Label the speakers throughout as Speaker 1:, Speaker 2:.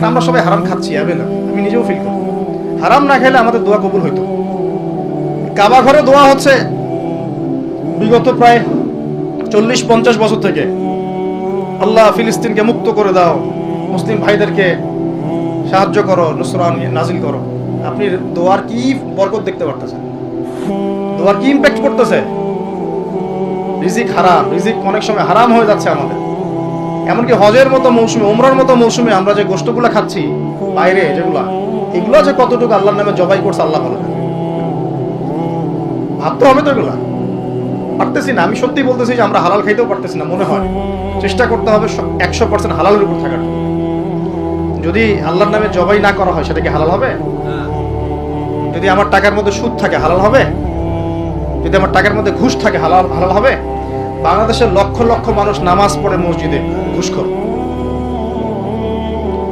Speaker 1: আমরা সবাই হারাম খাচ্ছি, আমি নিজেও ফিল করি। হারাম না খেলে আমাদের দোয়া কবুল হইতো। কাবা ঘরে দোয়া হচ্ছে বিগত প্রায় 40-50 বছর থেকে, আল্লাহ ফিলিস্তিনকে মুক্ত করে দাও, মুসলিম ভাইদেরকে সাহায্য করো, নুসরা নাজিল করো। আপনি দোয়ার কি বরকত দেখতে পারতেছেন? দোয়ার কি ইম্প্যাক্ট করতেছে? রিজিক হারাম, রিজিক অনেক সময় হারাম হয়ে যাচ্ছে আমাদের। এমনকি হজের মতো মৌসুমে, উমরার মতো মৌসুমে আমরা যে গোশতগুলো খাচ্ছি বাইরে, যেগুলা এগুলো যে কতটুকু আল্লাহর নামে জবাই করছে আল্লাহ ভালো জানে। ভাবতে হবে তো, এগুলা পারতেছি না। আমি সত্যি বলতেছি যে আমরা হালাল খাইতেও পারতেছি না। মনে হয় চেষ্টা করতে হবে 100% হালালের উপর থাকার। যদি আল্লাহর নামে জবাই না করা হয় সেটা কি হালাল হবে? যদি আমার টাকার মধ্যে সুদ থাকে হালাল হবে? যদি আমার টাকার মধ্যে ঘুষ থাকে হালাল হবে? বাংলাদেশের লক্ষ লক্ষ মানুষ নামাজ পড়ে মসজিদে, ঘুষখোর।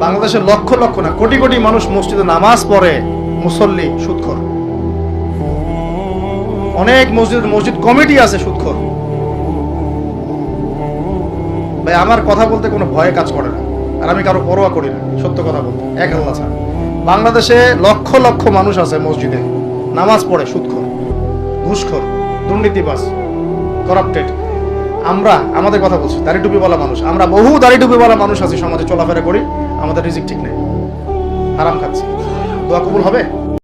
Speaker 1: বাংলাদেশের লক্ষ লক্ষ না, কোটি কোটি মানুষ মসজিদে নামাজ পড়ে, মুসল্লি সুদখোর। অনেক মসজিদ কমিটি আছে সুদখোর। ভাই আমার কথা বলতে কোনো ভয়ে কাজ করে না, আর আমি কারো পরোয়া করি না, সত্য কথা বলতে, এক আল্লাহ ছাড়া। বাংলাদেশে লক্ষ লক্ষ মানুষ আছে মসজিদে নামাজ পড়ে সুদখোর, ঘুষখোর, দুর্নীতিবাজ, করাপ্টেড। আমরা আমাদের কথা বলছি, দাড়ি টুপিওয়ালা মানুষ, আমরা বহু দাড়ি টুপিওয়ালা মানুষ আছি, সমাজে চলাফেরা করি, আমাদের রিজিক ঠিক নেই, হারাম খাচ্ছি। দোয়া কবুল হবে?